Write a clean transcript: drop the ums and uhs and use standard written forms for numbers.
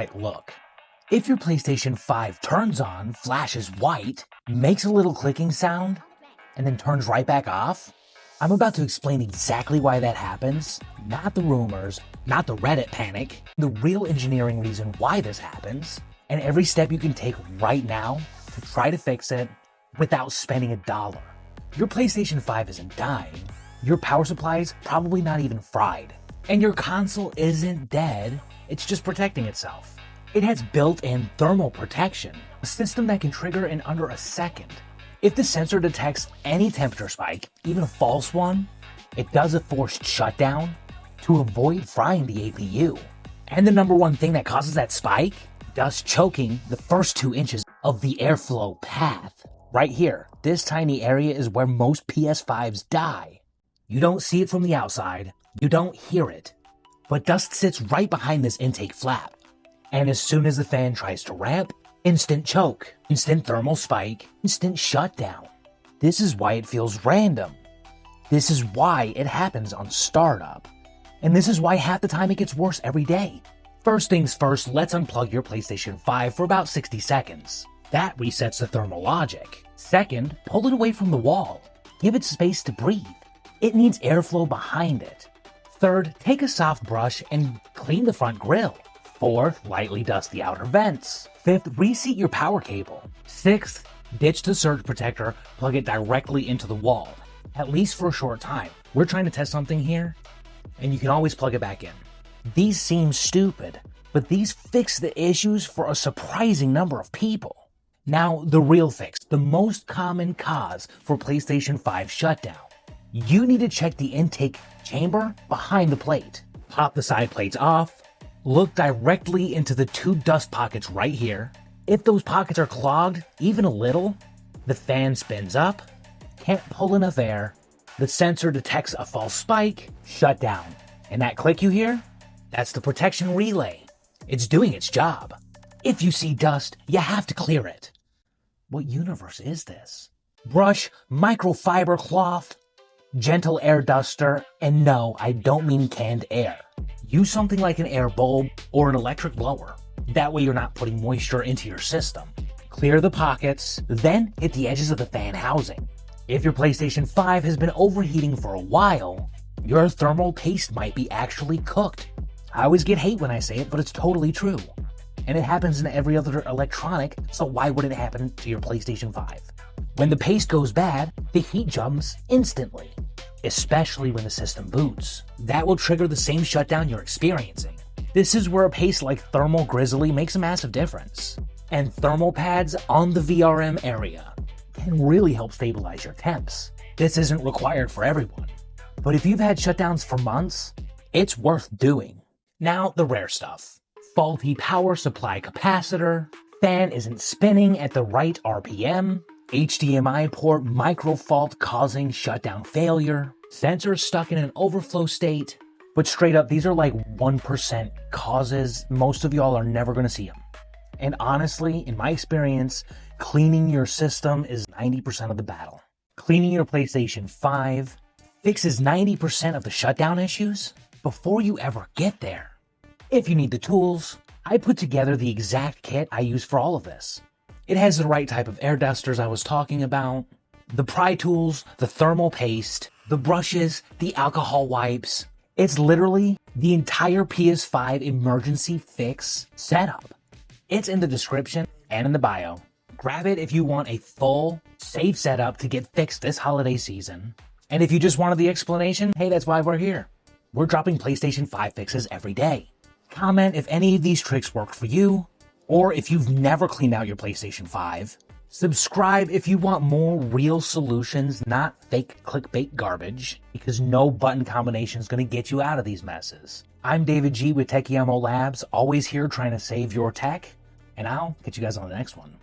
Alright, look. If your PlayStation 5 turns on, flashes white, makes a little clicking sound, and then turns right back off, I'm about to explain exactly why that happens, not the rumors, not the Reddit panic, the real engineering reason why this happens, and every step you can take right now to try to fix it without spending $1. Your PlayStation 5 isn't dying, your power supply is probably not even fried, and your console isn't dead, it's just protecting itself. It has built-in thermal protection, a system that can trigger in under a second. If the sensor detects any temperature spike, even a false one, it does a forced shutdown to avoid frying the APU. And the number one thing that causes that spike? Dust choking the first 2 inches of the airflow path. Right here, this tiny area is where most PS5s die. You don't see it from the outside, you don't hear it, but dust sits right behind this intake flap. And as soon as the fan tries to ramp, instant choke, instant thermal spike, instant shutdown. This is why it feels random. This is why it happens on startup. And this is why half the time it gets worse every day. First things first, let's unplug your PlayStation 5 for about 60 seconds. That resets the thermal logic. Second, pull it away from the wall. Give it space to breathe. It needs airflow behind it. Third, take a soft brush and clean the front grille. Fourth, lightly dust the outer vents. Fifth, reseat your power cable. Sixth, ditch the surge protector, plug it directly into the wall, at least for a short time. We're trying to test something here, and you can always plug it back in. These seem stupid, but these fix the issues for a surprising number of people. Now, the real fix, the most common cause for PlayStation 5 shutdown. You need to check the intake chamber behind the plate. Pop the side plates off. Look directly into the 2 dust pockets right here. If those pockets are clogged, even a little, the fan spins up, can't pull enough air, the sensor detects a false spike, shut down. And that click you hear? That's the protection relay. It's doing its job. If you see dust, you have to clear it. What universe is this? Brush, microfiber cloth, gentle air duster, and no, I don't mean canned air. Use something like an air bulb or an electric blower. That way you're not putting moisture into your system. Clear the pockets, then hit the edges of the fan housing. If your PlayStation 5 has been overheating for a while, your thermal paste might be actually cooked. I always get hate when I say it, but it's totally true. And it happens in every other electronic, so why wouldn't it happen to your PlayStation 5? When the paste goes bad, the heat jumps instantly, especially when the system boots. That will trigger the same shutdown you're experiencing. This is where a paste like Thermal Grizzly makes a massive difference. And thermal pads on the VRM area can really help stabilize your temps. This isn't required for everyone, but if you've had shutdowns for months, it's worth doing. Now, the rare stuff. Faulty power supply capacitor, fan isn't spinning at the right RPM, HDMI port micro fault causing shutdown failure, sensors stuck in an overflow state, but straight up, these are like 1% causes. Most of y'all are never going to see them. And honestly, in my experience, cleaning your system is 90% of the battle. Cleaning your PlayStation 5 fixes 90% of the shutdown issues before you ever get there. If you need the tools, I put together the exact kit I use for all of this. It has the right type of air dusters I was talking about, the pry tools, the thermal paste, the brushes, the alcohol wipes. It's literally the entire PS5 Emergency Fix setup. It's in the description and in the bio. Grab it if you want a full, safe setup to get fixed this holiday season. And if you just wanted the explanation, hey, that's why we're here. We're dropping PlayStation 5 fixes every day. Comment if any of these tricks worked for you, or if you've never cleaned out your PlayStation 5. Subscribe if you want more real solutions, not fake clickbait garbage, because no button combination is going to get you out of these messes. I'm David G with Techyamo Labs, always here trying to save your tech, and I'll catch you guys on the next one.